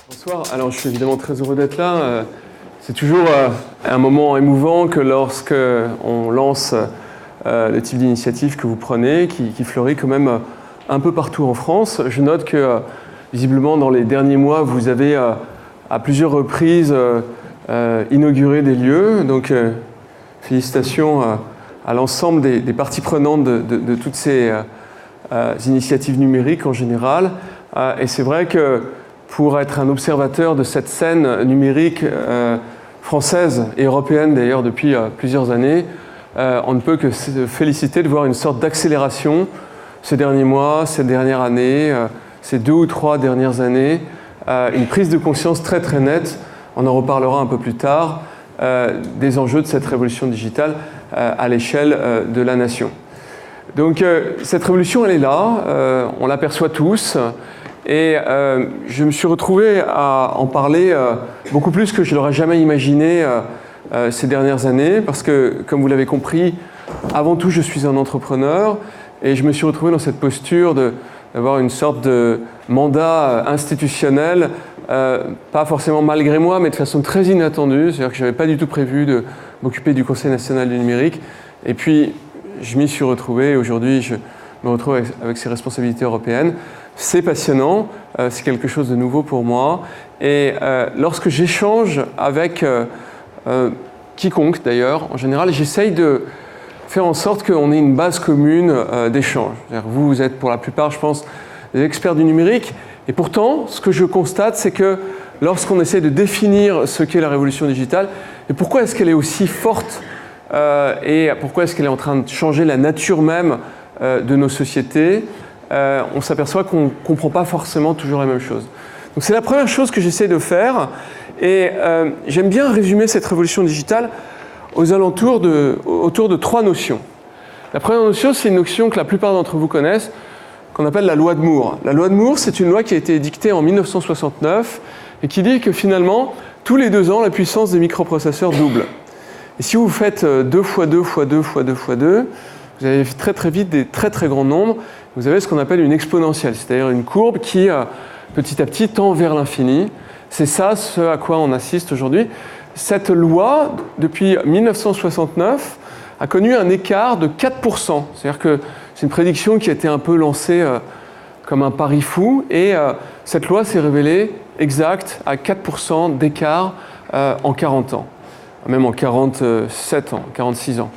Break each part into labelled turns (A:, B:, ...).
A: Bonsoir, alors je suis évidemment très heureux d'être là. C'est toujours un moment émouvant que lorsque on lance le type d'initiative que vous prenez, qui fleurit quand même un peu partout en France. Je note que visiblement dans les derniers mois, vous avez à plusieurs reprises inauguré des lieux. Donc félicitations à l'ensemble des parties prenantes de toutes ces initiatives numériques en général. Et c'est vrai que pour être un observateur de cette scène numérique française et européenne d'ailleurs depuis plusieurs années, on ne peut que se féliciter de voir une sorte d'accélération ces derniers mois, ces dernières années, ces 2 ou 3 dernières années, une prise de conscience très très nette, on en reparlera un peu plus tard, des enjeux de cette révolution digitale à l'échelle de la nation. Donc cette révolution elle est là, on l'aperçoit tous. Et je me suis retrouvé à en parler beaucoup plus que je ne l'aurais jamais imaginé ces dernières années, parce que, comme vous l'avez compris, avant tout, je suis un entrepreneur, et je me suis retrouvé dans cette posture d'avoir une sorte de mandat institutionnel, pas forcément malgré moi, mais de façon très inattendue, c'est-à-dire que je n'avais pas du tout prévu de m'occuper du Conseil national du numérique, et puis je m'y suis retrouvé, et aujourd'hui, je me retrouve avec ces responsabilités européennes. C'est passionnant, c'est quelque chose de nouveau pour moi. Et lorsque j'échange avec quiconque d'ailleurs, en général, j'essaye de faire en sorte qu'on ait une base commune d'échange. Vous êtes pour la plupart, je pense, des experts du numérique. Et pourtant, ce que je constate, c'est que lorsqu'on essaie de définir ce qu'est la révolution digitale, et pourquoi est-ce qu'elle est aussi forte, et pourquoi est-ce qu'elle est en train de changer la nature même de nos sociétés, on s'aperçoit qu'on ne comprend pas forcément toujours la même chose. Donc c'est la première chose que j'essaie de faire, et j'aime bien résumer cette révolution digitale autour de 3 notions. La première notion, c'est une notion que la plupart d'entre vous connaissent, qu'on appelle la loi de Moore. La loi de Moore, c'est une loi qui a été édictée en 1969 et qui dit que finalement, tous les 2 ans, la puissance des microprocesseurs double. Et si vous faites 2 fois 2 fois 2 fois 2 fois 2, vous avez très très vite des très très grands nombres. Vous avez ce qu'on appelle une exponentielle, c'est-à-dire une courbe qui, petit à petit, tend vers l'infini. C'est ça ce à quoi on assiste aujourd'hui. Cette loi, depuis 1969, a connu un écart de 4%. C'est-à-dire que c'est une prédiction qui a été un peu lancée comme un pari fou, et cette loi s'est révélée exacte à 4% d'écart en 40 ans, même en 47 ans, 46 ans.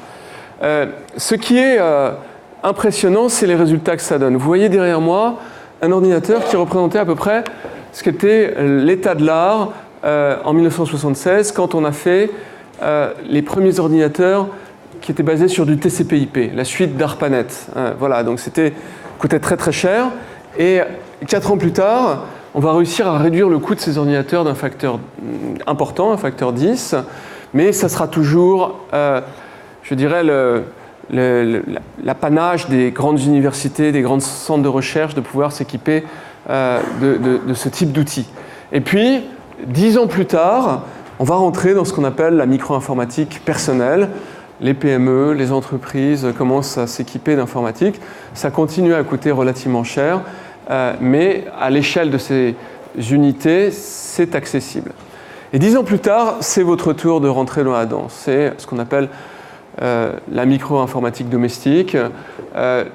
A: Ce qui est impressionnant, c'est les résultats que ça donne. Vous voyez derrière moi un ordinateur qui représentait à peu près ce qu'était l'état de l'art en 1976, quand on a fait les premiers ordinateurs qui étaient basés sur du TCP/IP, la suite d'ARPANET. Voilà, donc coûtait très très cher. Et 4 ans plus tard, on va réussir à réduire le coût de ces ordinateurs d'un facteur important, un facteur 10, mais ça sera toujours, je dirais, l'apanage des grandes universités, des grands centres de recherche, de pouvoir s'équiper de ce type d'outils. Et puis, 10 ans plus tard, on va rentrer dans ce qu'on appelle la micro-informatique personnelle. Les PME, les entreprises commencent à s'équiper d'informatique. Ça continue à coûter relativement cher, mais à l'échelle de ces unités, c'est accessible. Et 10 ans plus tard, c'est votre tour de rentrer dans la danse. C'est ce qu'on appelle la micro-informatique domestique.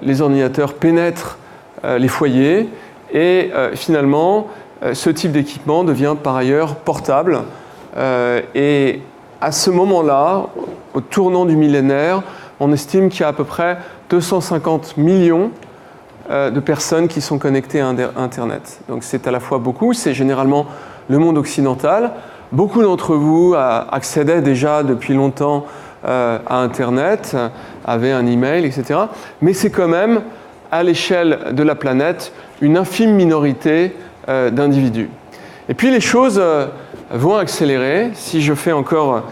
A: Les ordinateurs pénètrent les foyers et finalement, ce type d'équipement devient par ailleurs portable. Et à ce moment-là, au tournant du millénaire, on estime qu'il y a à peu près 250 millions de personnes qui sont connectées à Internet. Donc c'est à la fois beaucoup, c'est généralement le monde occidental. Beaucoup d'entre vous accédaient déjà depuis longtemps à Internet, avaient un email, etc. Mais c'est quand même, à l'échelle de la planète, une infime minorité d'individus. Et puis les choses vont accélérer. Si je fais encore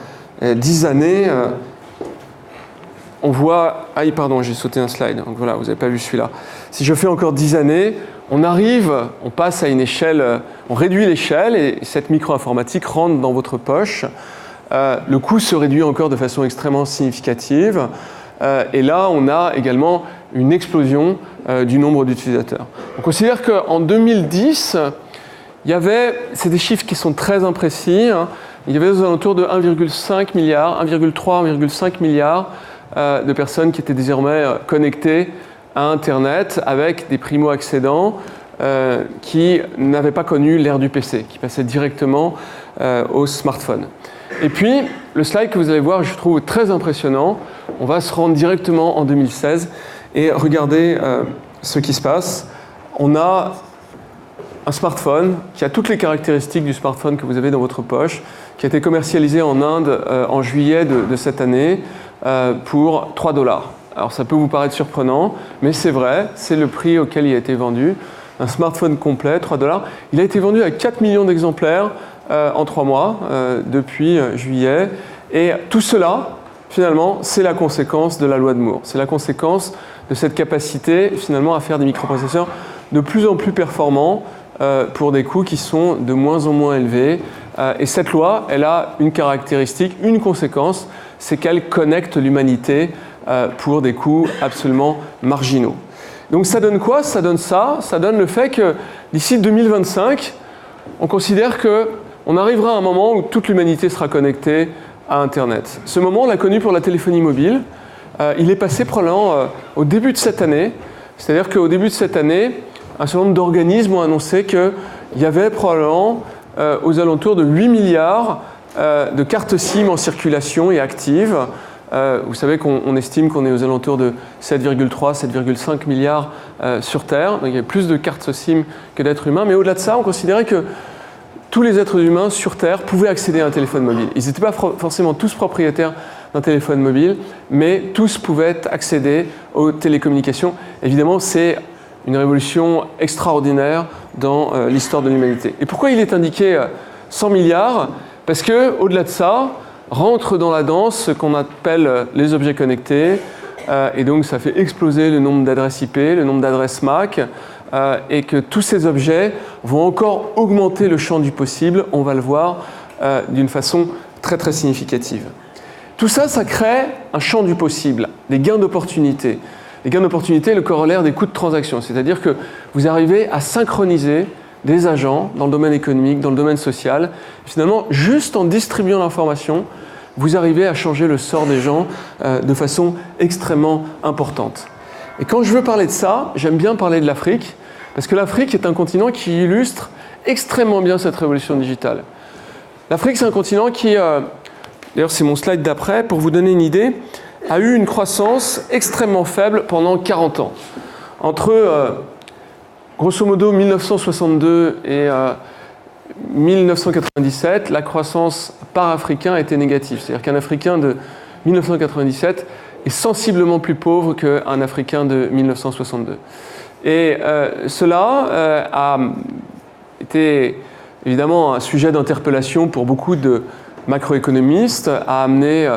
A: 10 années, on voit... Ah, pardon, j'ai sauté un slide, donc voilà, vous n'avez pas vu celui-là. Si je fais encore 10 années, on passe à une échelle, on réduit l'échelle et cette micro-informatique rentre dans votre poche. Le coût se réduit encore de façon extrêmement significative. Et là, on a également une explosion du nombre d'utilisateurs. On considère qu'en 2010, c'est des chiffres qui sont très imprécis, hein, il y avait aux alentours de 1,5 milliard, 1,3, 1,5 milliard de personnes qui étaient désormais connectées à Internet avec des primo-accédants qui n'avaient pas connu l'ère du PC, qui passaient directement au smartphone. Et puis, le slide que vous allez voir, je trouve très impressionnant. On va se rendre directement en 2016 et regarder ce qui se passe. On a un smartphone qui a toutes les caractéristiques du smartphone que vous avez dans votre poche, qui a été commercialisé en Inde en juillet de cette année pour 3 $. Alors ça peut vous paraître surprenant, mais c'est vrai, c'est le prix auquel il a été vendu. Un smartphone complet, 3 $. Il a été vendu à 4 millions d'exemplaires en 3 mois, depuis juillet. Et tout cela, finalement, c'est la conséquence de la loi de Moore. C'est la conséquence de cette capacité, finalement, à faire des microprocesseurs de plus en plus performants pour des coûts qui sont de moins en moins élevés. Et cette loi, elle a une caractéristique, une conséquence, c'est qu'elle connecte l'humanité pour des coûts absolument marginaux. Donc ça donne quoi? Ça donne ça. Ça donne le fait que d'ici 2025, on considère qu'on arrivera à un moment où toute l'humanité sera connectée à Internet. Ce moment, on l'a connu pour la téléphonie mobile. Il est passé probablement au début de cette année. C'est-à-dire qu'au début de cette année, un certain nombre d'organismes ont annoncé qu'il y avait probablement aux alentours de 8 milliards de cartes SIM en circulation et actives. Vous savez qu'on estime qu'on est aux alentours de 7,3, 7,5 milliards sur Terre. Donc il y a plus de cartes SIM que d'êtres humains. Mais au-delà de ça, on considérait que tous les êtres humains sur Terre pouvaient accéder à un téléphone mobile. Ils n'étaient pas forcément tous propriétaires d'un téléphone mobile, mais tous pouvaient accéder aux télécommunications. Évidemment, c'est une révolution extraordinaire dans l'histoire de l'humanité. Et pourquoi il est indiqué 100 milliards? Parce qu'au-delà de ça, rentre dans la danse ce qu'on appelle les objets connectés, et donc ça fait exploser le nombre d'adresses IP, le nombre d'adresses MAC, et que tous ces objets vont encore augmenter le champ du possible, on va le voir d'une façon très très significative. Tout ça, ça crée un champ du possible, des gains d'opportunités. Les gains d'opportunité, le corollaire des coûts de transaction, c'est-à-dire que vous arrivez à synchroniser des agents dans le domaine économique, dans le domaine social. Finalement, juste en distribuant l'information, vous arrivez à changer le sort des gens de façon extrêmement importante. Et quand je veux parler de ça, j'aime bien parler de l'Afrique, parce que l'Afrique est un continent qui illustre extrêmement bien cette révolution digitale. L'Afrique, c'est un continent qui, d'ailleurs c'est mon slide d'après, pour vous donner une idée, a eu une croissance extrêmement faible pendant 40 ans. Entre, grosso modo, 1962 et 1997, la croissance par Africain était négative. C'est-à-dire qu'un Africain de 1997 est sensiblement plus pauvre qu'un Africain de 1962. Et cela a été évidemment un sujet d'interpellation pour beaucoup de macroéconomistes, a amené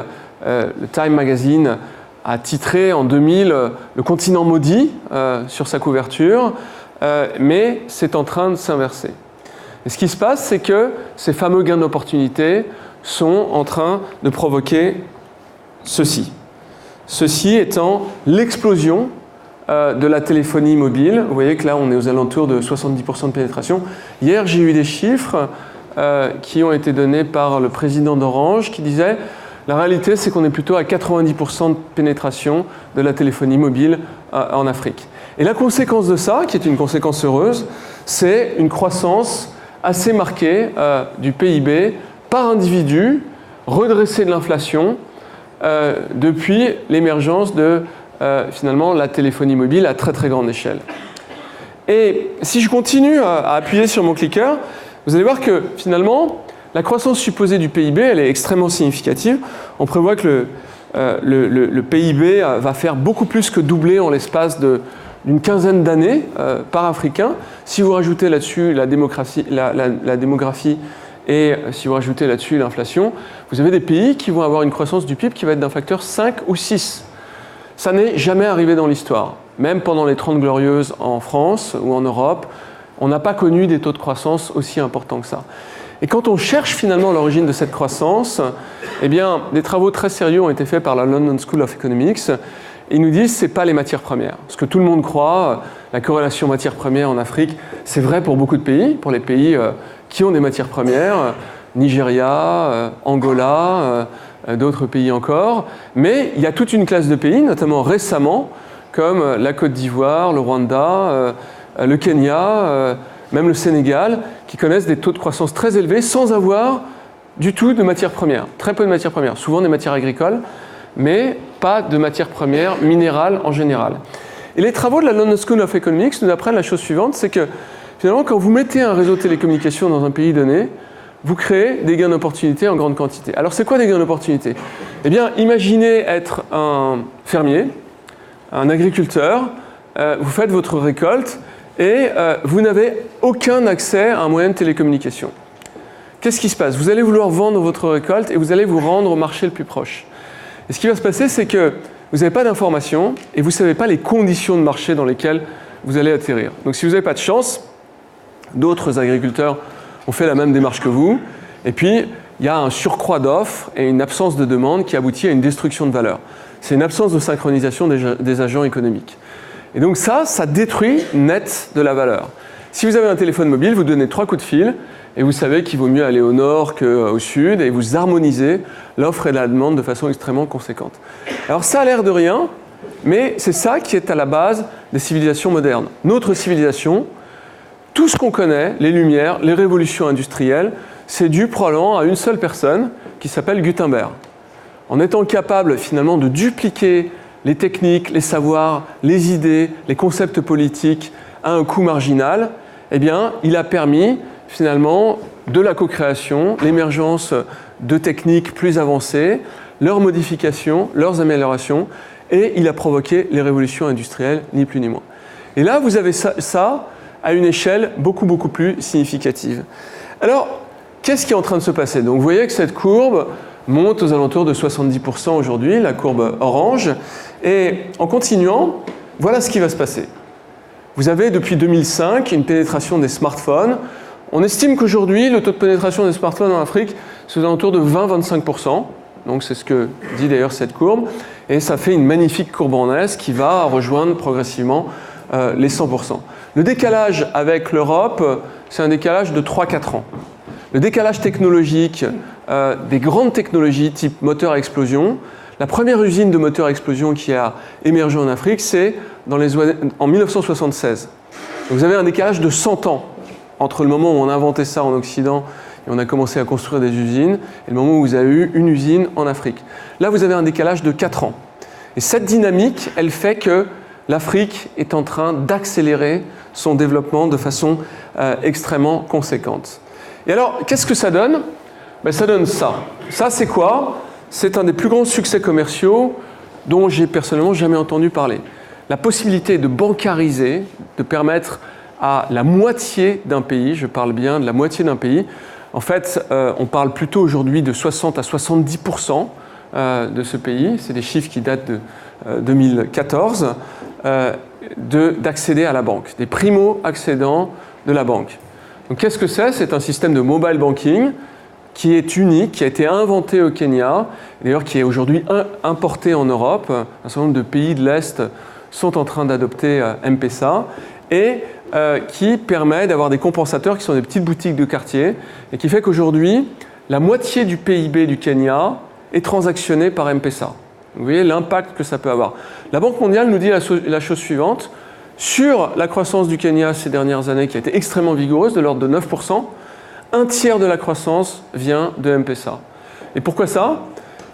A: le Time Magazine a titré en 2000 le continent maudit sur sa couverture, mais c'est en train de s'inverser. Et ce qui se passe, c'est que ces fameux gains d'opportunité sont en train de provoquer ceci. Ceci étant l'explosion de la téléphonie mobile. Vous voyez que là, on est aux alentours de 70% de pénétration. Hier, j'ai eu des chiffres qui ont été donnés par le président d'Orange qui disait la réalité, c'est qu'on est plutôt à 90% de pénétration de la téléphonie mobile en Afrique. Et la conséquence de ça, qui est une conséquence heureuse, c'est une croissance assez marquée du PIB par individu, redresser de l'inflation depuis l'émergence de finalement la téléphonie mobile à très très grande échelle. Et si je continue à appuyer sur mon clicker, vous allez voir que finalement, la croissance supposée du PIB, elle est extrêmement significative. On prévoit que le PIB va faire beaucoup plus que doubler en l'espace d'une quinzaine d'années par Africain. Si vous rajoutez là-dessus la démographie et si vous rajoutez là-dessus l'inflation, vous avez des pays qui vont avoir une croissance du PIB qui va être d'un facteur 5 ou 6. Ça n'est jamais arrivé dans l'histoire. Même pendant les 30 Glorieuses en France ou en Europe, on n'a pas connu des taux de croissance aussi importants que ça. Et quand on cherche finalement l'origine de cette croissance, eh bien, des travaux très sérieux ont été faits par la London School of Economics. Ils nous disent que ce n'est pas les matières premières. Ce que tout le monde croit, la corrélation matières premières en Afrique, c'est vrai pour beaucoup de pays, pour les pays qui ont des matières premières, Nigeria, Angola, d'autres pays encore. Mais il y a toute une classe de pays, notamment récemment, comme la Côte d'Ivoire, le Rwanda, le Kenya, même le Sénégal, qui connaissent des taux de croissance très élevés sans avoir du tout de matières premières. Très peu de matières premières, souvent des matières agricoles, mais pas de matières premières minérales en général. Et les travaux de la London School of Economics nous apprennent la chose suivante, c'est que finalement, quand vous mettez un réseau de télécommunications dans un pays donné, vous créez des gains d'opportunité en grande quantité. Alors c'est quoi des gains d'opportunité? Eh bien, imaginez être un fermier, un agriculteur, vous faites votre récolte et vous n'avez aucun accès à un moyen de télécommunication. Qu'est-ce qui se passe? Vous allez vouloir vendre votre récolte et vous allez vous rendre au marché le plus proche. Et ce qui va se passer, c'est que vous n'avez pas d'informations et vous ne savez pas les conditions de marché dans lesquelles vous allez atterrir. Donc si vous n'avez pas de chance, d'autres agriculteurs ont fait la même démarche que vous. Et puis, il y a un surcroît d'offres et une absence de demande qui aboutit à une destruction de valeur. C'est une absence de synchronisation des agents économiques. Et donc ça détruit net de la valeur. Si vous avez un téléphone mobile, vous donnez 3 coups de fil et vous savez qu'il vaut mieux aller au nord qu'au sud et vous harmonisez l'offre et la demande de façon extrêmement conséquente. Alors ça a l'air de rien, mais c'est ça qui est à la base des civilisations modernes. Notre civilisation, tout ce qu'on connaît, les Lumières, les révolutions industrielles, c'est dû probablement à une seule personne qui s'appelle Gutenberg. En étant capable finalement de dupliquer les techniques, les savoirs, les idées, les concepts politiques à un coût marginal, eh bien, il a permis finalement de la co-création, l'émergence de techniques plus avancées, leurs modifications, leurs améliorations, et il a provoqué les révolutions industrielles, ni plus ni moins. Et là, vous avez ça à une échelle beaucoup plus significative. Alors, qu'est-ce qui est en train de se passer? Donc, vous voyez que cette courbe monte aux alentours de 70% aujourd'hui, la courbe orange, et en continuant, voilà ce qui va se passer. Vous avez depuis 2005 une pénétration des smartphones. On estime qu'aujourd'hui, le taux de pénétration des smartphones en Afrique, c'est aux alentours de 20-25%. Donc c'est ce que dit d'ailleurs cette courbe. Et ça fait une magnifique courbe en S qui va rejoindre progressivement les 100%. Le décalage avec l'Europe, c'est un décalage de 3-4 ans. Le décalage technologique des grandes technologies type moteur à explosion, la première usine de moteur à explosion qui a émergé en Afrique, c'est en 1976. Donc vous avez un décalage de 100 ans entre le moment où on a inventé ça en Occident et on a commencé à construire des usines, et le moment où vous avez eu une usine en Afrique. Là, vous avez un décalage de 4 ans. Et cette dynamique, elle fait que l'Afrique est en train d'accélérer son développement de façon extrêmement conséquente. Et alors, qu'est-ce que ça donne? Ça donne ça. Ça, c'est quoi? C'est un des plus grands succès commerciaux dont j'ai personnellement jamais entendu parler. La possibilité de bancariser, de permettre à la moitié d'un pays, je parle bien de la moitié d'un pays, en fait, on parle plutôt aujourd'hui de 60 à 70% de ce pays, c'est des chiffres qui datent de 2014, d'accéder à la banque, des primo-accédants de la banque. Donc qu'est-ce que c'est? C'est un système de mobile banking qui est unique, qui a été inventé au Kenya, d'ailleurs qui est aujourd'hui importé en Europe. Un certain nombre de pays de l'Est sont en train d'adopter M-Pesa et qui permet d'avoir des compensateurs qui sont des petites boutiques de quartier et qui fait qu'aujourd'hui, la moitié du PIB du Kenya est transactionné par M-Pesa. Vous voyez l'impact que ça peut avoir. La Banque mondiale nous dit la chose suivante. Sur la croissance du Kenya ces dernières années, qui a été extrêmement vigoureuse, de l'ordre de 9%, un tiers de la croissance vient de M-Pesa. Et pourquoi ça?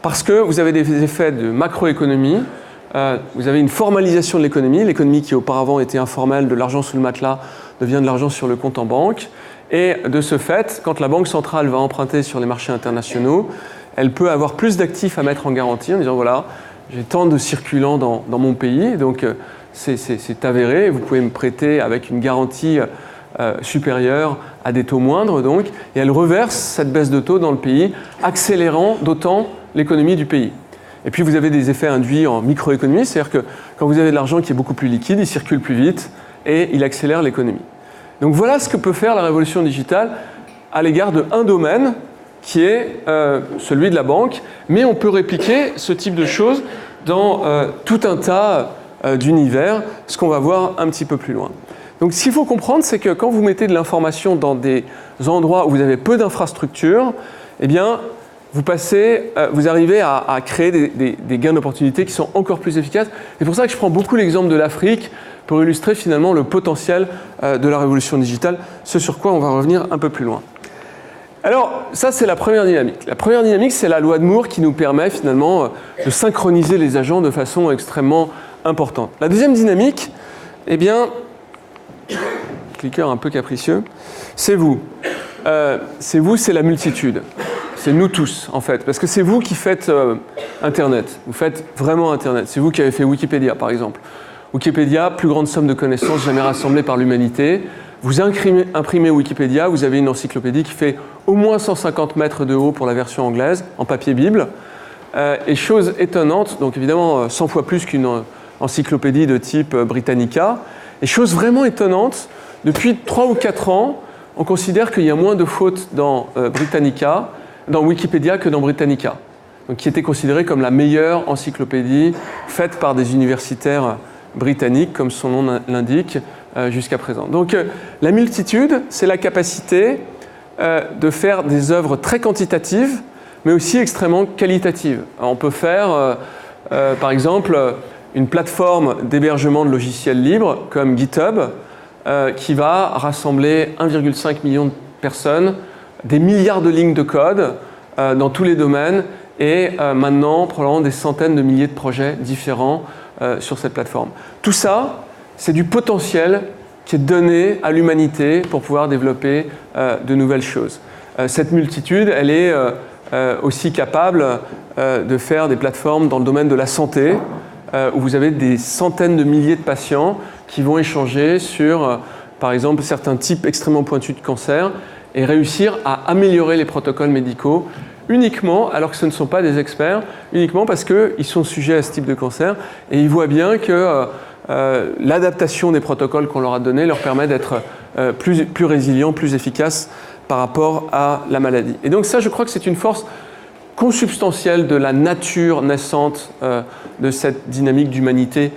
A: Parce que vous avez des effets de macroéconomie, vous avez une formalisation de l'économie qui auparavant était informelle, de l'argent sous le matelas, devient de l'argent sur le compte en banque. Et de ce fait, quand la Banque centrale va emprunter sur les marchés internationaux, elle peut avoir plus d'actifs à mettre en garantie en disant voilà, j'ai tant de circulants dans mon pays, donc c'est avéré, vous pouvez me prêter avec une garantie supérieure à des taux moindres, donc, et elle reverse cette baisse de taux dans le pays, accélérant d'autant l'économie du pays. Et puis vous avez des effets induits en microéconomie, c'est-à-dire que quand vous avez de l'argent qui est beaucoup plus liquide, il circule plus vite et il accélère l'économie. Donc voilà ce que peut faire la révolution digitale à l'égard d'un domaine qui est celui de la banque, mais on peut répliquer ce type de choses dans tout un tas d'univers, ce qu'on va voir un petit peu plus loin. Donc ce qu'il faut comprendre, c'est que quand vous mettez de l'information dans des endroits où vous avez peu d'infrastructures, eh bien, vous arrivez à créer des gains d'opportunités qui sont encore plus efficaces. C'est pour ça que je prends beaucoup l'exemple de l'Afrique pour illustrer finalement le potentiel de la révolution digitale, ce sur quoi on va revenir un peu plus loin. Alors, ça, c'est la première dynamique. La première dynamique, c'est la loi de Moore qui nous permet finalement de synchroniser les agents de façon extrêmement importante. La deuxième dynamique, eh bien, cliqueur un peu capricieux, c'est vous. C'est la multitude. C'est nous tous, en fait, parce que c'est vous qui faites Internet. Vous faites vraiment Internet. C'est vous qui avez fait Wikipédia, par exemple. Wikipédia, plus grande somme de connaissances jamais rassemblée par l'humanité. Vous imprimez Wikipédia, vous avez une encyclopédie qui fait au moins 150 mètres de haut pour la version anglaise, en papier Bible. Et chose étonnante, donc évidemment 100 fois plus qu'une encyclopédie de type Britannica. Et chose vraiment étonnante, depuis 3 ou 4 ans, on considère qu'il y a moins de fautes dans Wikipédia que dans Britannica, donc qui était considérée comme la meilleure encyclopédie faite par des universitaires britanniques, comme son nom l'indique, jusqu'à présent. Donc la multitude, c'est la capacité de faire des œuvres très quantitatives, mais aussi extrêmement qualitatives. Alors, on peut faire, par exemple, une plateforme d'hébergement de logiciels libres, comme GitHub, qui va rassembler 1,5 million de personnes, des milliards de lignes de code dans tous les domaines, et maintenant, probablement des centaines de milliers de projets différents sur cette plateforme. Tout ça, c'est du potentiel qui est donné à l'humanité pour pouvoir développer de nouvelles choses. Cette multitude, elle est aussi capable de faire des plateformes dans le domaine de la santé, où vous avez des centaines de milliers de patients qui vont échanger sur, par exemple, certains types extrêmement pointus de cancer et réussir à améliorer les protocoles médicaux uniquement, alors que ce ne sont pas des experts, uniquement parce qu'ils sont sujets à ce type de cancer et ils voient bien que l'adaptation des protocoles qu'on leur a donnés leur permet d'être plus résilients, plus efficaces par rapport à la maladie. Et donc ça, je crois que c'est une force consubstantielle de la nature naissante de cette dynamique d'humanité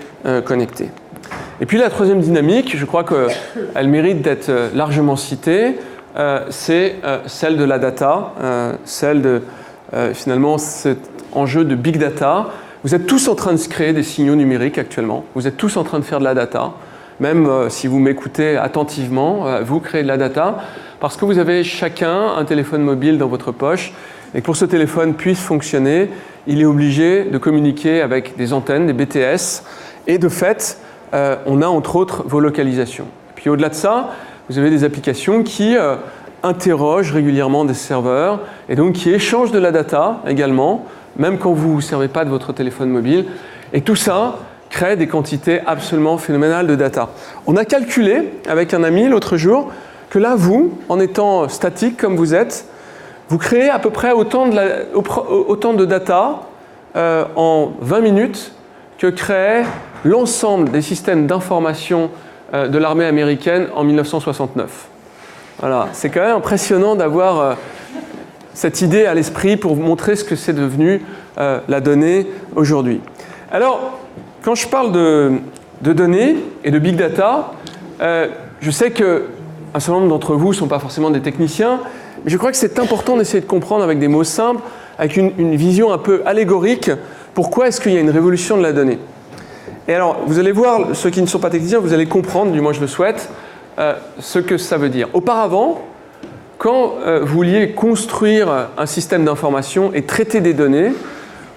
A: connectée. Et puis la troisième dynamique, je crois qu'elle mérite d'être largement citée, c'est celle de la data, celle de finalement cet enjeu de big data. Vous êtes tous en train de se créer des signaux numériques actuellement, vous êtes tous en train de faire de la data, même si vous m'écoutez attentivement, vous créez de la data, parce que vous avez chacun un téléphone mobile dans votre poche, et que pour que ce téléphone puisse fonctionner, il est obligé de communiquer avec des antennes, des BTS, et de fait, on a entre autres vos localisations. Puis au-delà de ça, vous avez des applications qui interrogent régulièrement des serveurs, et donc qui échangent de la data également, même quand vous ne vous servez pas de votre téléphone mobile. Et tout ça crée des quantités absolument phénoménales de data. On a calculé avec un ami l'autre jour que là, vous, en étant statique comme vous êtes, vous créez à peu près autant de data en 20 minutes que créait l'ensemble des systèmes d'information de l'armée américaine en 1969. Voilà, c'est quand même impressionnant d'avoir cette idée à l'esprit pour vous montrer ce que c'est devenu la donnée aujourd'hui. Alors, quand je parle de données et de big data, je sais qu'un certain nombre d'entre vous ne sont pas forcément des techniciens, mais je crois que c'est important d'essayer de comprendre avec des mots simples, avec une vision un peu allégorique, pourquoi est-ce qu'il y a une révolution de la donnée. Et alors, vous allez voir, ceux qui ne sont pas techniciens, vous allez comprendre, du moins je le souhaite, ce que ça veut dire. Auparavant, quand vous vouliez construire un système d'information et traiter des données,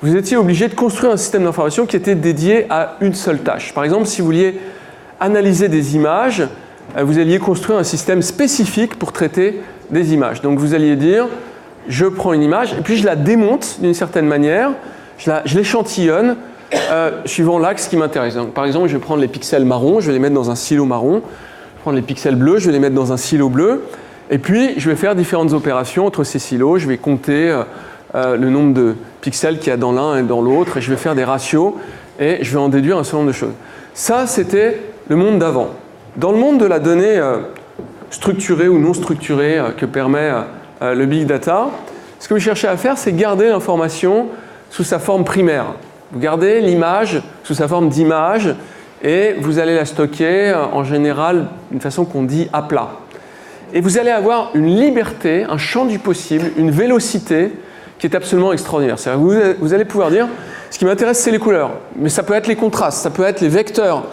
A: vous étiez obligé de construire un système d'information qui était dédié à une seule tâche. Par exemple, si vous vouliez analyser des images, vous alliez construire un système spécifique pour traiter des images. Donc vous alliez dire, je prends une image et puis je la démonte d'une certaine manière, je l'échantillonne suivant l'axe qui m'intéresse. Donc, par exemple, je vais prendre les pixels marrons, je vais les mettre dans un silo marron, je vais prendre les pixels bleus, je vais les mettre dans un silo bleu, et puis je vais faire différentes opérations entre ces silos, je vais compter le nombre de pixels qu'il y a dans l'un et dans l'autre, et je vais faire des ratios, et je vais en déduire un certain nombre de choses. Ça, c'était le monde d'avant. Dans le monde de la donnée structurée ou non structurée que permet le big data. Ce que vous cherchez à faire, c'est garder l'information sous sa forme primaire. Vous gardez l'image sous sa forme d'image et vous allez la stocker en général d'une façon qu'on dit à plat. Et vous allez avoir une liberté, un champ du possible, une vélocité qui est absolument extraordinaire. C'est-à-dire que vous allez pouvoir dire, ce qui m'intéresse, c'est les couleurs, mais ça peut être les contrastes, ça peut être les vecteurs,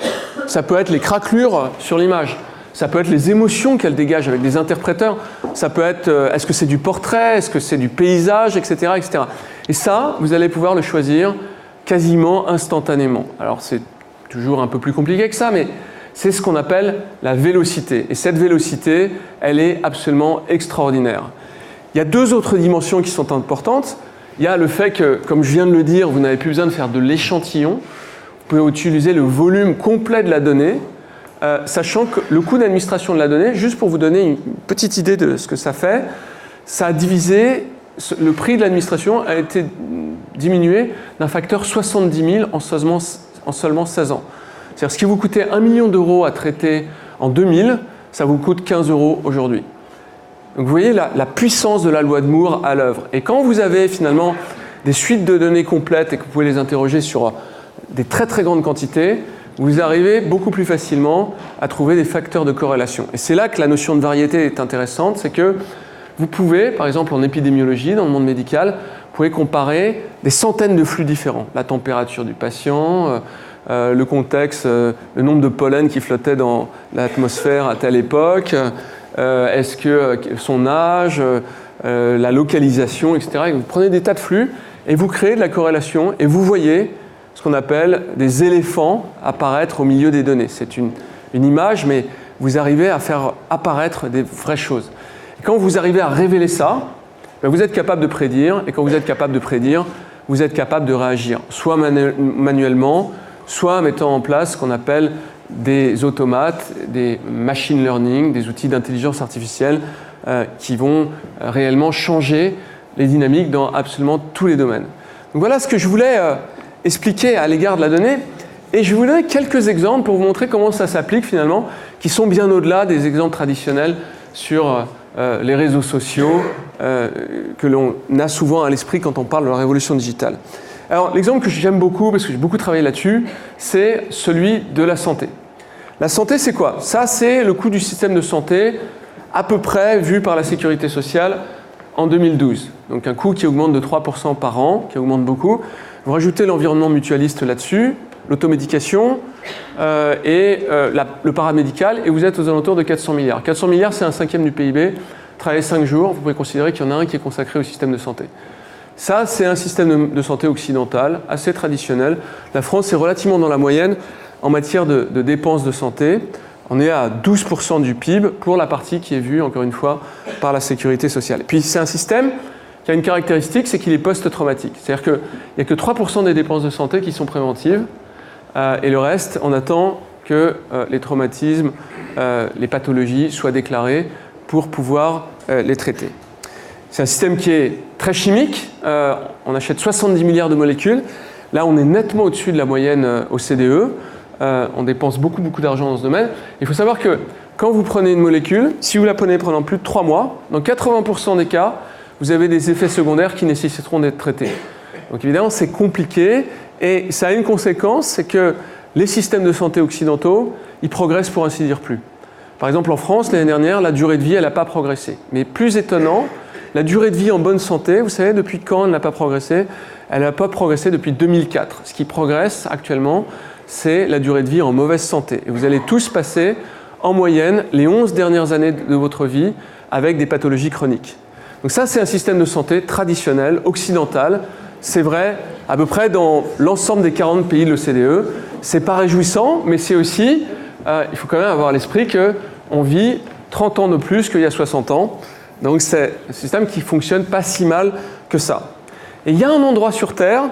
A: ça peut être les craquelures sur l'image, ça peut être les émotions qu'elle dégage avec des interpréteurs, ça peut être, est-ce que c'est du portrait, est-ce que c'est du paysage, etc., etc. Et ça, vous allez pouvoir le choisir quasiment instantanément. Alors c'est toujours un peu plus compliqué que ça, mais c'est ce qu'on appelle la vélocité. Et cette vélocité, elle est absolument extraordinaire. Il y a deux autres dimensions qui sont importantes. Il y a le fait que, comme je viens de le dire, vous n'avez plus besoin de faire de l'échantillon. Vous pouvez utiliser le volume complet de la donnée, sachant que le coût d'administration de la donnée, juste pour vous donner une petite idée de ce que ça fait, ça a divisé, le prix de l'administration a été diminué d'un facteur 70 000 en seulement 16 ans. C'est-à-dire ce qui vous coûtait 1 million d'euros à traiter en 2000, ça vous coûte 15 euros aujourd'hui. Donc vous voyez la puissance de la loi de Moore à l'œuvre. Et quand vous avez finalement des suites de données complètes et que vous pouvez les interroger sur des très très grandes quantités, vous arrivez beaucoup plus facilement à trouver des facteurs de corrélation. Et c'est là que la notion de variété est intéressante, c'est que vous pouvez, par exemple en épidémiologie, dans le monde médical, vous pouvez comparer des centaines de flux différents. La température du patient, le contexte, le nombre de pollen qui flottait dans l'atmosphère à telle époque, est-ce que son âge, la localisation, etc. Et vous prenez des tas de flux et vous créez de la corrélation et vous voyez ce qu'on appelle des éléphants apparaître au milieu des données. C'est une image, mais vous arrivez à faire apparaître des vraies choses. Et quand vous arrivez à révéler ça, vous êtes capable de prédire, et quand vous êtes capable de prédire, vous êtes capable de réagir, soit manuellement, soit en mettant en place ce qu'on appelle des automates, des machine learning, des outils d'intelligence artificielle qui vont réellement changer les dynamiques dans absolument tous les domaines. Donc voilà ce que je voulais expliquer à l'égard de la donnée, et je vous donner quelques exemples pour vous montrer comment ça s'applique finalement, qui sont bien au-delà des exemples traditionnels sur les réseaux sociaux que l'on a souvent à l'esprit quand on parle de la révolution digitale. Alors l'exemple que j'aime beaucoup, parce que j'ai beaucoup travaillé là-dessus, c'est celui de la santé. La santé, c'est quoi? Ça, c'est le coût du système de santé à peu près vu par la sécurité sociale en 2012. Donc un coût qui augmente de 3% par an, qui augmente beaucoup. Vous rajoutez l'environnement mutualiste là-dessus, l'automédication le paramédical, et vous êtes aux alentours de 400 milliards. 400 milliards, c'est un cinquième du PIB. Travaillez 5 jours, vous pouvez considérer qu'il y en a un qui est consacré au système de santé. Ça, c'est un système de santé occidental, assez traditionnel. La France est relativement dans la moyenne en matière de dépenses de santé. On est à 12% du PIB pour la partie qui est vue, encore une fois, par la sécurité sociale. Et puis, c'est un système qui a une caractéristique, c'est qu'il est post-traumatique. C'est-à-dire qu'il n'y a que 3% des dépenses de santé qui sont préventives, et le reste, on attend que les traumatismes, les pathologies soient déclarées pour pouvoir les traiter. C'est un système qui est très chimique. On achète 70 milliards de molécules. Là, on est nettement au-dessus de la moyenne OCDE. On dépense beaucoup d'argent dans ce domaine. Il faut savoir que quand vous prenez une molécule, si vous la prenez pendant plus de 3 mois, dans 80% des cas, vous avez des effets secondaires qui nécessiteront d'être traités. Donc évidemment, c'est compliqué et ça a une conséquence, c'est que les systèmes de santé occidentaux, ils progressent pour ainsi dire plus. Par exemple, en France, l'année dernière, la durée de vie, elle n'a pas progressé. Mais plus étonnant, la durée de vie en bonne santé, vous savez depuis quand elle n'a pas progressé? Elle n'a pas progressé depuis 2004. Ce qui progresse actuellement, c'est la durée de vie en mauvaise santé. Et vous allez tous passer, en moyenne, les 11 dernières années de votre vie avec des pathologies chroniques. Donc ça, c'est un système de santé traditionnel, occidental. C'est vrai à peu près dans l'ensemble des 40 pays de l'OCDE. C'est pas réjouissant, mais c'est aussi, il faut quand même avoir à l'esprit qu'on vit 30 ans de plus qu'il y a 60 ans. Donc c'est un système qui fonctionne pas si mal que ça. Et il y a un endroit sur Terre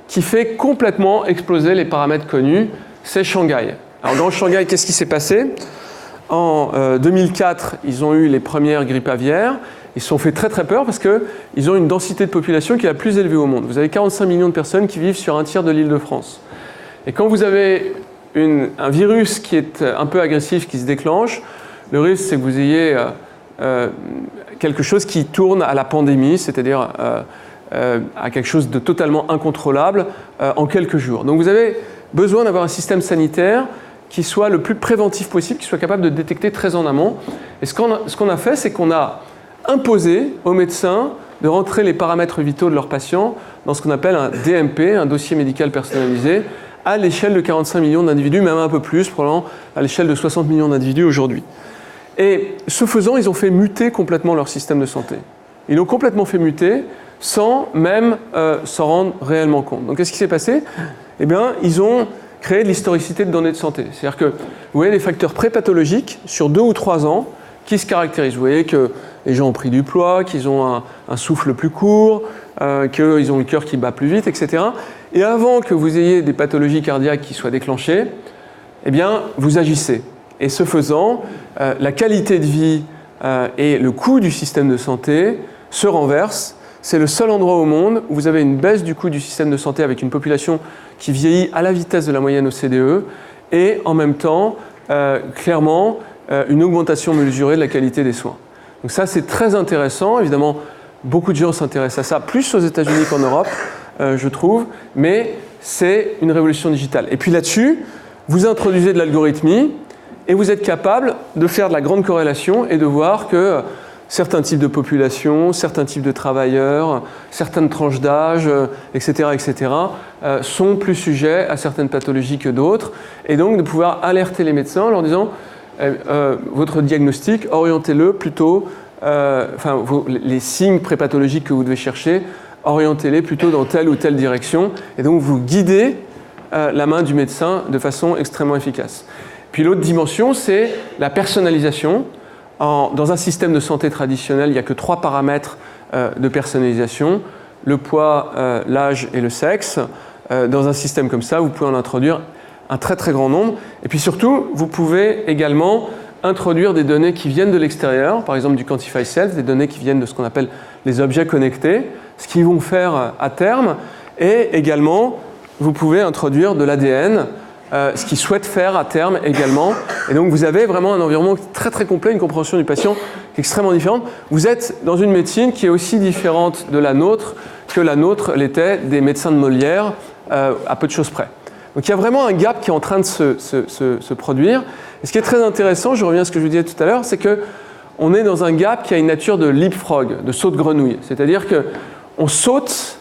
A: qui fait complètement exploser les paramètres connus, c'est Shanghai. Alors dans Shanghai, qu'est-ce qui s'est passé? En 2004, ils ont eu les premières grippes aviaires. Ils se sont fait très très peur parce qu'ils ont une densité de population qui est la plus élevée au monde. Vous avez 45 millions de personnes qui vivent sur un tiers de l'île de France. Et quand vous avez un virus qui est un peu agressif, qui se déclenche, Le risque, c'est que vous ayez quelque chose qui tourne à la pandémie, c'est-à-dire à quelque chose de totalement incontrôlable en quelques jours. Donc vous avez besoin d'avoir un système sanitaire qui soit le plus préventif possible, qui soit capable de détecter très en amont. Et ce qu'on a fait, c'est qu'on a imposé aux médecins de rentrer les paramètres vitaux de leurs patients dans ce qu'on appelle un DMP, un dossier médical personnalisé, à l'échelle de 45 millions d'individus, même un peu plus, probablement à l'échelle de 60 millions d'individus aujourd'hui. Et ce faisant, ils ont fait muter complètement leur système de santé. Ils l'ont complètement fait muter sans même s'en rendre réellement compte. Donc qu'est-ce qui s'est passé? Eh bien, ils ont créé de l'historicité de données de santé. C'est-à-dire que vous voyez les facteurs prépathologiques sur 2 ou 3 ans qui se caractérisent. Vous voyez que les gens ont pris du poids, qu'ils ont un souffle plus court, qu'ils ont le cœur qui bat plus vite, etc. Et avant que vous ayez des pathologies cardiaques qui soient déclenchées, eh bien, vous agissez. Et ce faisant, la qualité de vie et le coût du système de santé se renversent. C'est le seul endroit au monde où vous avez une baisse du coût du système de santé avec une population qui vieillit à la vitesse de la moyenne OCDE et en même temps, clairement, une augmentation mesurée de la qualité des soins. Donc ça, c'est très intéressant. Évidemment, beaucoup de gens s'intéressent à ça, plus aux États-Unis qu'en Europe, je trouve, mais c'est une révolution digitale. Et puis là-dessus, vous introduisez de l'algorithmie et vous êtes capable de faire de la grande corrélation et de voir que certains types de populations, certains types de travailleurs, certaines tranches d'âge, etc., sont plus sujets à certaines pathologies que d'autres. Et donc de pouvoir alerter les médecins en leur disant votre diagnostic, orientez-le plutôt, les signes prépathologiques que vous devez chercher, orientez-les plutôt dans telle ou telle direction. Et donc vous guidez la main du médecin de façon extrêmement efficace. Puis l'autre dimension, c'est la personnalisation. Dans un système de santé traditionnel, il n'y a que 3 paramètres de personnalisation, le poids, l'âge et le sexe. Dans un système comme ça, vous pouvez en introduire un très très grand nombre. Et puis surtout, vous pouvez également introduire des données qui viennent de l'extérieur, par exemple du Quantify Self, des données qui viennent de ce qu'on appelle les objets connectés, ce qu'ils vont faire à terme. Et également, vous pouvez introduire de l'ADN, ce qu'ils souhaitent faire à terme également. Et donc vous avez vraiment un environnement très très complet, une compréhension du patient qui est extrêmement différente. Vous êtes dans une médecine qui est aussi différente de la nôtre que la nôtre l'était des médecins de Molière, à peu de choses près. Donc il y a vraiment un gap qui est en train de se produire. Et ce qui est très intéressant, je reviens à ce que je vous disais tout à l'heure, c'est qu'on est dans un gap qui a une nature de leapfrog, de saut de grenouille. C'est-à-dire qu'on saute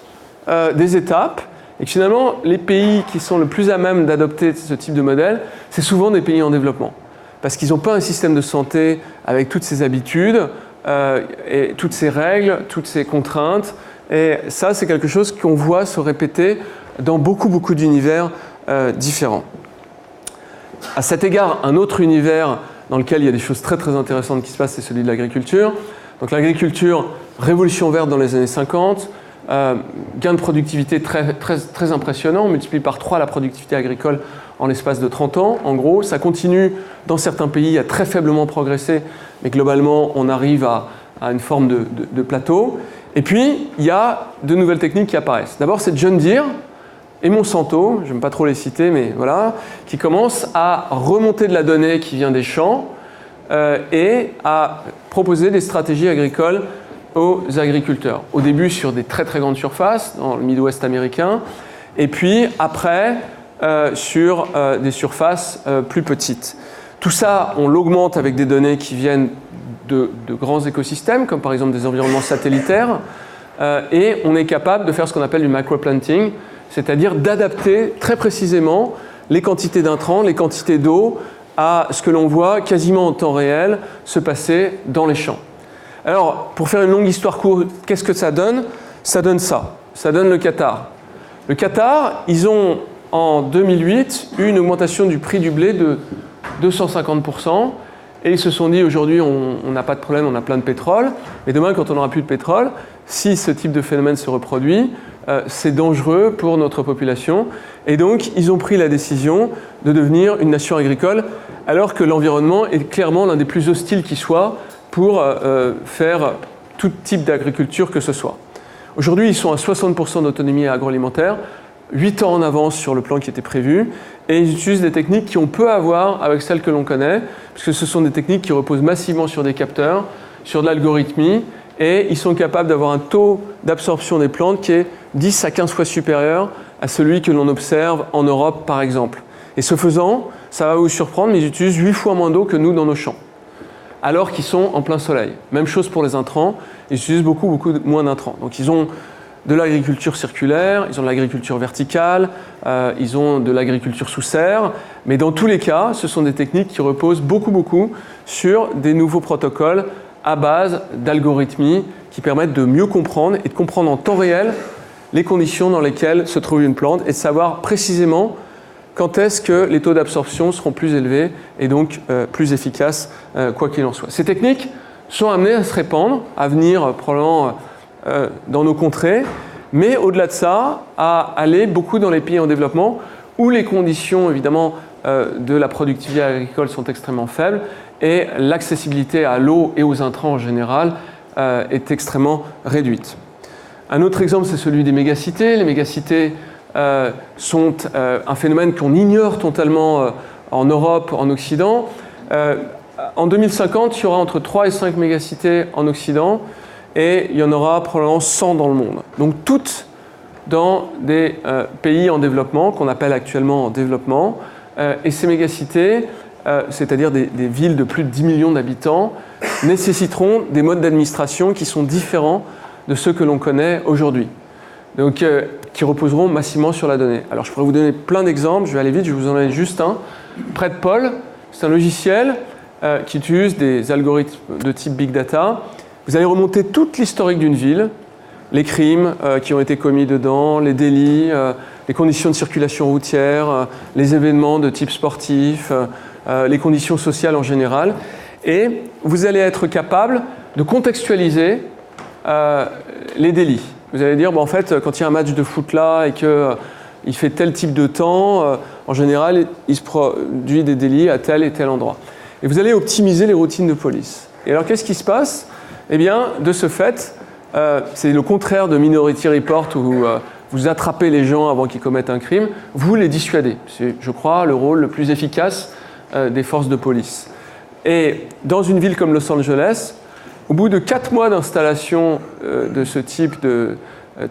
A: des étapes. Et que finalement, les pays qui sont le plus à même d'adopter ce type de modèle, c'est souvent des pays en développement. Parce qu'ils n'ont pas un système de santé avec toutes ces habitudes, et toutes ces règles, toutes ces contraintes. Et ça, c'est quelque chose qu'on voit se répéter dans beaucoup d'univers différents. À cet égard, un autre univers dans lequel il y a des choses très très intéressantes qui se passent, c'est celui de l'agriculture. Donc l'agriculture, révolution verte dans les années 50, gain de productivité très impressionnant, on multiplie par 3 la productivité agricole en l'espace de 30 ans. En gros, ça continue dans certains pays à très faiblement progresser, mais globalement, on arrive à une forme de plateau. Et puis, il y a de nouvelles techniques qui apparaissent. D'abord, c'est John Deere et Monsanto, je n'aime pas trop les citer, mais voilà, qui commencent à remonter de la donnée qui vient des champs et à proposer des stratégies agricoles aux agriculteurs. Au début sur des très très grandes surfaces, dans le Midwest américain, et puis après sur des surfaces plus petites. Tout ça, on l'augmente avec des données qui viennent de grands écosystèmes, comme par exemple des environnements satellitaires, et on est capable de faire ce qu'on appelle du microplanting, c'est-à-dire d'adapter très précisément les quantités d'intrants, les quantités d'eau à ce que l'on voit quasiment en temps réel se passer dans les champs. Alors, pour faire une longue histoire courte, qu'est-ce que ça donne? Ça donne ça. Ça donne le Qatar. Le Qatar, ils ont, en 2008, eu une augmentation du prix du blé de 250%. Et ils se sont dit, aujourd'hui, on n'a pas de problème, on a plein de pétrole. Mais demain, quand on n'aura plus de pétrole, si ce type de phénomène se reproduit, c'est dangereux pour notre population. Et donc, ils ont pris la décision de devenir une nation agricole, alors que l'environnement est clairement l'un des plus hostiles qui soit pour faire tout type d'agriculture que ce soit. Aujourd'hui, ils sont à 60% d'autonomie agroalimentaire. 8 ans en avance sur le plan qui était prévu, et ils utilisent des techniques qui ont peu à voir avec celles que l'on connaît, puisque ce sont des techniques qui reposent massivement sur des capteurs, sur de l'algorithmie, et ils sont capables d'avoir un taux d'absorption des plantes qui est 10 à 15 fois supérieur à celui que l'on observe en Europe, par exemple. Et ce faisant, ça va vous surprendre, mais ils utilisent 8 fois moins d'eau que nous dans nos champs, alors qu'ils sont en plein soleil. Même chose pour les intrants, ils utilisent beaucoup moins d'intrants. Donc ils ont de l'agriculture circulaire, ils ont de l'agriculture verticale, ils ont de l'agriculture sous serre, mais dans tous les cas, ce sont des techniques qui reposent beaucoup sur des nouveaux protocoles à base d'algorithmie qui permettent de mieux comprendre et de comprendre en temps réel les conditions dans lesquelles se trouve une plante et de savoir précisément quand est-ce que les taux d'absorption seront plus élevés et donc plus efficaces, quoi qu'il en soit. Ces techniques sont amenées à se répandre, à venir probablement dans nos contrées, mais au-delà de ça, à aller beaucoup dans les pays en développement où les conditions évidemment de la productivité agricole sont extrêmement faibles et l'accessibilité à l'eau et aux intrants en général est extrêmement réduite. Un autre exemple, c'est celui des mégacités. Les mégacités sont un phénomène qu'on ignore totalement en Europe, en Occident. En 2050, il y aura entre 3 et 5 mégacités en Occident et il y en aura probablement 100 dans le monde. Donc toutes dans des pays en développement, qu'on appelle actuellement en développement. Et ces mégacités, c'est-à-dire des villes de plus de 10 millions d'habitants, nécessiteront des modes d'administration qui sont différents de ceux que l'on connaît aujourd'hui. Donc qui reposeront massivement sur la donnée. Alors je pourrais vous donner plein d'exemples, je vais aller vite, je vais vous en donner juste un. Predpol, c'est un logiciel qui utilise des algorithmes de type Big Data. Vous allez remonter toute l'historique d'une ville, les crimes qui ont été commis dedans, les délits, les conditions de circulation routière, les événements de type sportif, les conditions sociales en général. Et vous allez être capable de contextualiser les délits. Vous allez dire, en fait, quand il y a un match de foot là et qu'il fait tel type de temps, en général, il se produit des délits à tel et tel endroit. Et vous allez optimiser les routines de police. Et alors, qu'est-ce qui se passe ? Eh bien, de ce fait, c'est le contraire de Minority Report où vous attrapez les gens avant qu'ils commettent un crime, vous les dissuadez. C'est, je crois, le rôle le plus efficace des forces de police. Et dans une ville comme Los Angeles, au bout de 4 mois d'installation de ce type de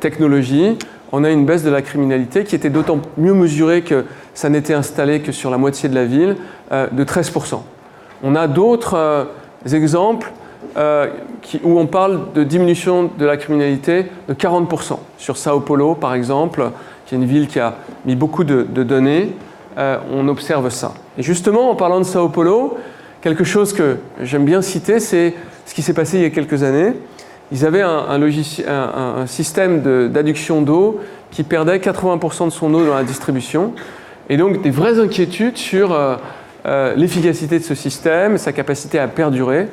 A: technologie, on a une baisse de la criminalité qui était d'autant mieux mesurée que ça n'était installé que sur la moitié de la ville, de 13%. On a d'autres exemples où on parle de diminution de la criminalité de 40%. Sur Sao Paulo, par exemple, qui est une ville qui a mis beaucoup de données, on observe ça. Et justement, en parlant de Sao Paulo, quelque chose que j'aime bien citer, c'est ce qui s'est passé il y a quelques années. Ils avaient un système d'adduction d'eau qui perdait 80% de son eau dans la distribution. Et donc des vraies inquiétudes sur l'efficacité de ce système, sa capacité à perdurer.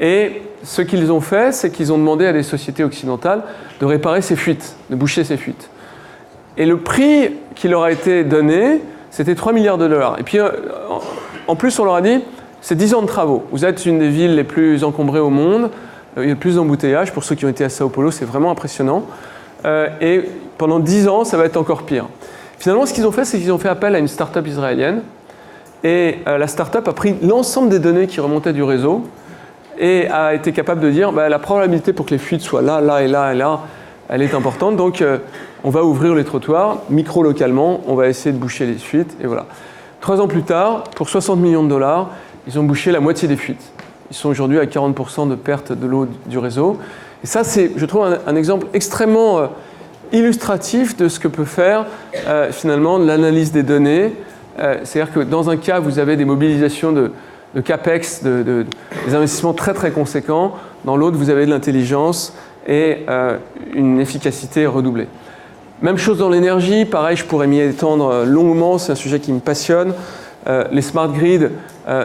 A: Et ce qu'ils ont fait, c'est qu'ils ont demandé à des sociétés occidentales de réparer ces fuites, de boucher ces fuites. Et le prix qui leur a été donné, c'était 3 milliards de dollars. Et puis, en plus, on leur a dit, c'est 10 ans de travaux. Vous êtes une des villes les plus encombrées au monde. Il y a le plus d'embouteillages. Pour ceux qui ont été à Sao Paulo, c'est vraiment impressionnant. Et pendant 10 ans, ça va être encore pire. Finalement, ce qu'ils ont fait, c'est qu'ils ont fait appel à une start-up israélienne. Et la start-up a pris l'ensemble des données qui remontaient du réseau et a été capable de dire la probabilité pour que les fuites soient là, là et là et là, elle est importante. Donc, on va ouvrir les trottoirs, micro-localement, on va essayer de boucher les fuites. Et voilà. 3 ans plus tard, pour 60 millions de dollars, ils ont bouché la moitié des fuites. Ils sont aujourd'hui à 40% de perte de l'eau du réseau. Et ça, c'est, je trouve, un exemple extrêmement illustratif de ce que peut faire finalement l'analyse des données. C'est-à-dire que dans un cas, vous avez des mobilisations de CAPEX, des investissements très très conséquents. Dans l'autre, vous avez de l'intelligence et une efficacité redoublée. Même chose dans l'énergie, pareil, je pourrais m'y étendre longuement, c'est un sujet qui me passionne. Les smart grids,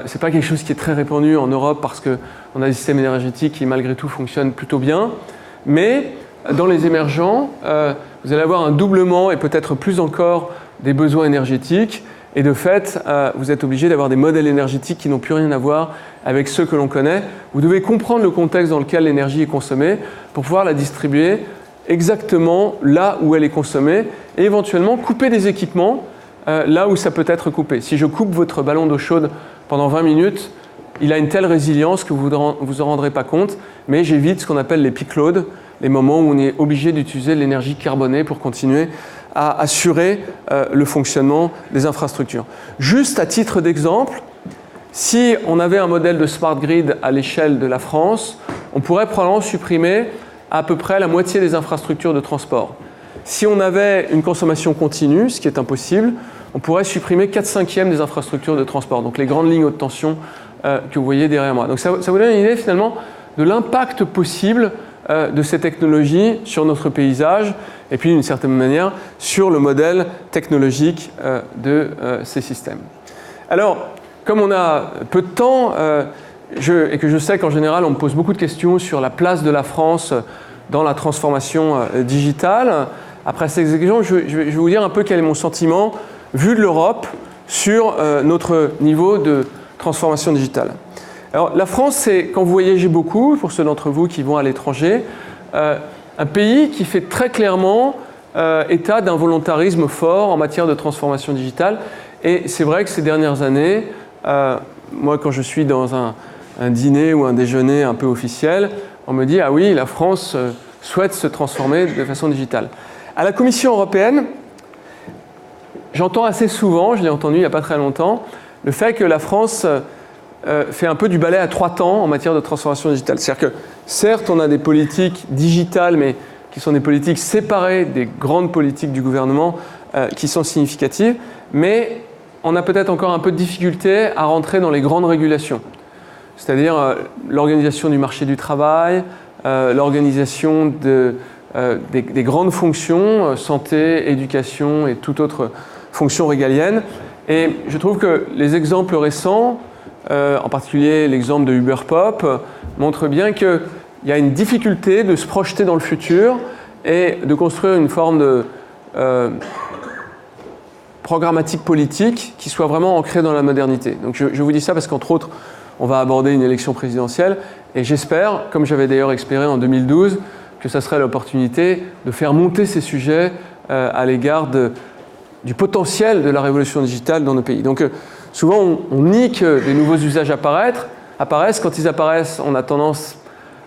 A: c'est pas quelque chose qui est très répandu en Europe parce qu'on a des systèmes énergétiques qui malgré tout fonctionnent plutôt bien. Mais dans les émergents, vous allez avoir un doublement et peut-être plus encore des besoins énergétiques. Et de fait, vous êtes obligé d'avoir des modèles énergétiques qui n'ont plus rien à voir avec ceux que l'on connaît. Vous devez comprendre le contexte dans lequel l'énergie est consommée pour pouvoir la distribuer exactement là où elle est consommée et éventuellement couper des équipements là où ça peut être coupé. Si je coupe votre ballon d'eau chaude pendant 20 minutes, il a une telle résilience que vous ne vous en rendrez pas compte, mais j'évite ce qu'on appelle les peak loads, les moments où on est obligé d'utiliser l'énergie carbonée pour continuer à assurer le fonctionnement des infrastructures. Juste à titre d'exemple, si on avait un modèle de smart grid à l'échelle de la France, on pourrait probablement supprimer à peu près la moitié des infrastructures de transport. Si on avait une consommation continue, ce qui est impossible, on pourrait supprimer 4/5 des infrastructures de transport, donc les grandes lignes haute tension que vous voyez derrière moi. Donc ça vous donne une idée finalement de l'impact possible de ces technologies sur notre paysage et puis d'une certaine manière sur le modèle technologique de ces systèmes. Alors, comme on a peu de temps et que je sais qu'en général on me pose beaucoup de questions sur la place de la France dans la transformation digitale, après ces exemples, je vais vous dire un peu quel est mon sentiment vu de l'Europe sur notre niveau de transformation digitale. Alors, la France, c'est, quand vous voyagez beaucoup, pour ceux d'entre vous qui vont à l'étranger, un pays qui fait très clairement état d'un volontarisme fort en matière de transformation digitale. Et c'est vrai que ces dernières années, moi, quand je suis dans un dîner ou un déjeuner un peu officiel, on me dit « Ah oui, la France souhaite se transformer de façon digitale ». À la Commission européenne, j'entends assez souvent, je l'ai entendu il n'y a pas très longtemps, le fait que la France fait un peu du balai à 3 temps en matière de transformation digitale. C'est-à-dire que certes, on a des politiques digitales, mais qui sont des politiques séparées des grandes politiques du gouvernement qui sont significatives, mais on a peut-être encore un peu de difficulté à rentrer dans les grandes régulations. C'est-à-dire l'organisation du marché du travail, l'organisation des grandes fonctions, santé, éducation et toute autre fonction régalienne. Et je trouve que les exemples récents, en particulier l'exemple de Uber Pop, montrent bien qu'il y a une difficulté de se projeter dans le futur et de construire une forme de programmatique politique qui soit vraiment ancrée dans la modernité. Donc je vous dis ça parce qu'entre autres, on va aborder une élection présidentielle et j'espère, comme j'avais d'ailleurs espéré en 2012, que ça serait l'opportunité de faire monter ces sujets à l'égard du potentiel de la révolution digitale dans nos pays. Donc souvent on nie que des nouveaux usages apparaissent. Quand ils apparaissent, on a tendance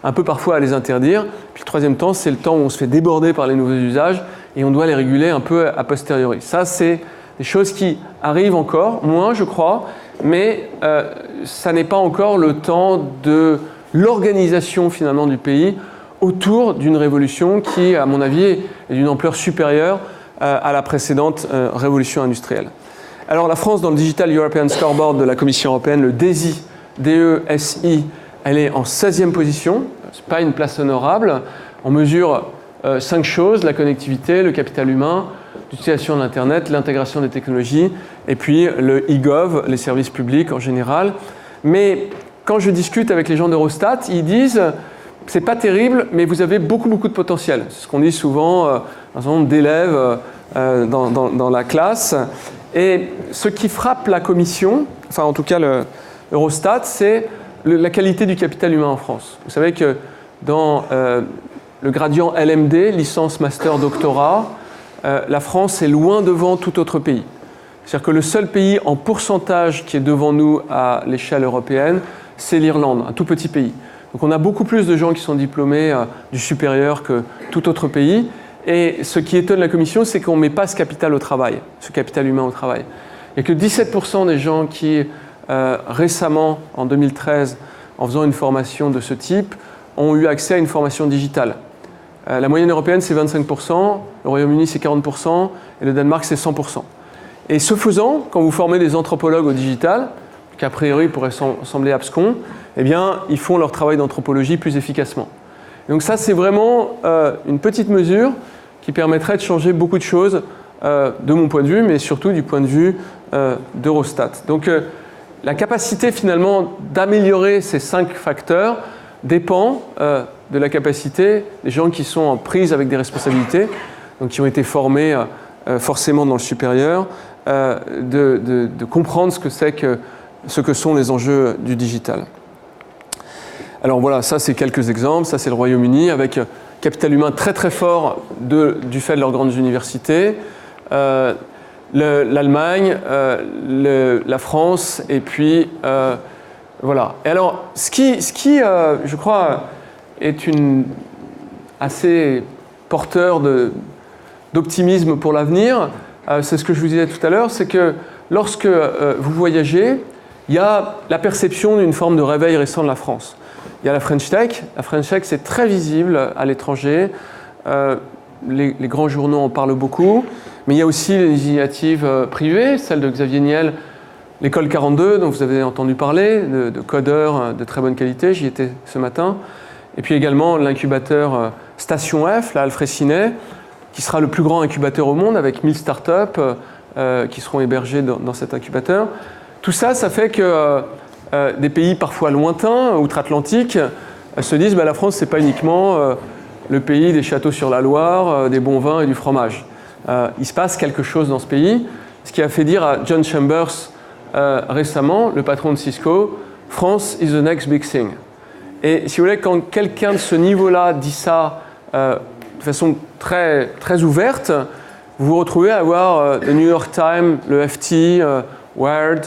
A: un peu parfois à les interdire. Puis le troisième temps, c'est le temps où on se fait déborder par les nouveaux usages et on doit les réguler un peu a posteriori. Ça, c'est des choses qui arrivent encore, moins je crois, mais ça n'est pas encore le temps de l'organisation finalement du pays autour d'une révolution qui, à mon avis, est d'une ampleur supérieure à la précédente révolution industrielle. Alors la France, dans le Digital European Scoreboard de la Commission européenne, le DESI, D-E-S-I, elle est en 16e position. Ce n'est pas une place honorable. On mesure 5 choses, la connectivité, le capital humain, l'utilisation de l'Internet, l'intégration des technologies, et puis le e-gov, les services publics en général. Mais quand je discute avec les gens d'Eurostat, ils disent « c'est pas terrible, mais vous avez beaucoup de potentiel ». C'est ce qu'on dit souvent un certain nombre d'élèves dans la classe. Et ce qui frappe la Commission, enfin en tout cas l'Eurostat, c'est la qualité du capital humain en France. Vous savez que dans le gradient LMD, licence, master, doctorat, la France est loin devant tout autre pays. C'est-à-dire que le seul pays en pourcentage qui est devant nous à l'échelle européenne, c'est l'Irlande, un tout petit pays. Donc on a beaucoup plus de gens qui sont diplômés du supérieur que tout autre pays. Et ce qui étonne la Commission, c'est qu'on ne met pas ce capital au travail, ce capital humain au travail. Il n'y a que 17% des gens qui, récemment, en 2013, en faisant une formation de ce type, ont eu accès à une formation digitale. La moyenne européenne, c'est 25%, le Royaume-Uni, c'est 40%, et le Danemark, c'est 100%. Et ce faisant, quand vous formez des anthropologues au digital, qu'a priori pourraient sembler abscons, eh bien, ils font leur travail d'anthropologie plus efficacement. Et donc ça, c'est vraiment une petite mesure qui permettrait de changer beaucoup de choses de mon point de vue, mais surtout du point de vue d'Eurostat. Donc la capacité finalement d'améliorer ces 5 facteurs dépend de la capacité des gens qui sont en prise avec des responsabilités, donc qui ont été formés forcément dans le supérieur, de comprendre ce que sont les enjeux du digital. Alors voilà, ça c'est quelques exemples. Ça c'est le Royaume-Uni avec capital humain très très fort du fait de leurs grandes universités. L'Allemagne, la France, et puis voilà. Et alors, ce qui je crois, est assez porteur d'optimisme pour l'avenir, c'est ce que je vous disais tout à l'heure, c'est que lorsque vous voyagez, il y a la perception d'une forme de réveil récent de la France. Il y a la French Tech. La French Tech, c'est très visible à l'étranger. Les grands journaux en parlent beaucoup. Mais il y a aussi les initiatives privées, celle de Xavier Niel, l'école 42, dont vous avez entendu parler, de codeurs de très bonne qualité. J'y étais ce matin. Et puis également l'incubateur Station F, là, Alfred Sinet, qui sera le plus grand incubateur au monde, avec 1000 startups qui seront hébergées dans cet incubateur. Tout ça, ça fait que des pays parfois lointains, outre-Atlantique, se disent la France, ce n'est pas uniquement le pays des châteaux sur la Loire, des bons vins et du fromage. Il se passe quelque chose dans ce pays, ce qui a fait dire à John Chambers récemment, le patron de Cisco, « France is the next big thing ». Et si vous voulez, quand quelqu'un de ce niveau-là dit ça de façon très, très ouverte, vous vous retrouvez à avoir le New York Times, le FT, Wired,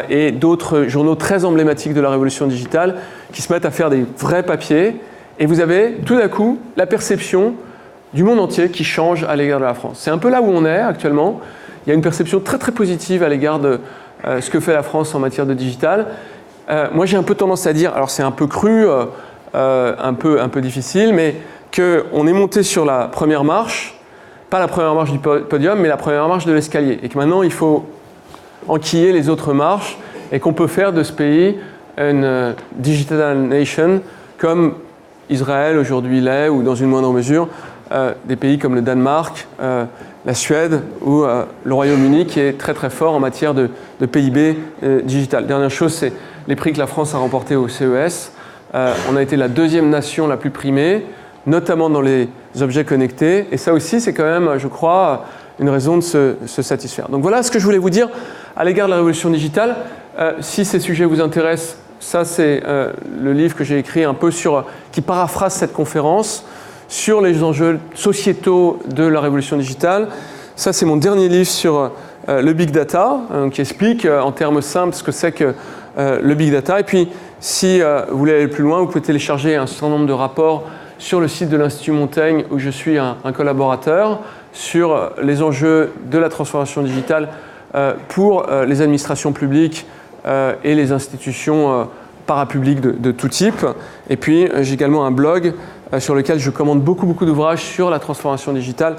A: et d'autres journaux très emblématiques de la révolution digitale qui se mettent à faire des vrais papiers. Et vous avez tout d'un coup la perception du monde entier qui change à l'égard de la France. C'est un peu là où on est actuellement. Il y a une perception très très positive à l'égard de ce que fait la France en matière de digital. Moi j'ai un peu tendance à dire, alors c'est un peu cru, un peu difficile, mais qu'on est monté sur la première marche, pas la première marche du podium, mais la première marche de l'escalier. Et que maintenant il faut enquiller les autres marches et qu'on peut faire de ce pays une digital nation comme Israël aujourd'hui l'est, ou dans une moindre mesure des pays comme le Danemark, la Suède ou le Royaume-Uni qui est très très fort en matière de PIB digital. Dernière chose, c'est les prix que la France a remportés au CES. On a été la deuxième nation la plus primée, notamment dans les objets connectés. Et ça aussi, c'est quand même, je crois, une raison de se satisfaire. Donc voilà ce que je voulais vous dire à l'égard de la révolution digitale. Si ces sujets vous intéressent, ça c'est le livre que j'ai écrit un peu qui paraphrase cette conférence sur les enjeux sociétaux de la révolution digitale. Ça c'est mon dernier livre sur le big data, qui explique en termes simples ce que c'est que le big data. Et puis si vous voulez aller plus loin, vous pouvez télécharger un certain nombre de rapports sur le site de l'Institut Montaigne où je suis un collaborateur sur les enjeux de la transformation digitale pour les administrations publiques et les institutions parapubliques de tout type. Et puis j'ai également un blog sur lequel je commande beaucoup d'ouvrages sur la transformation digitale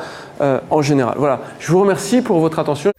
A: en général. Voilà, je vous remercie pour votre attention.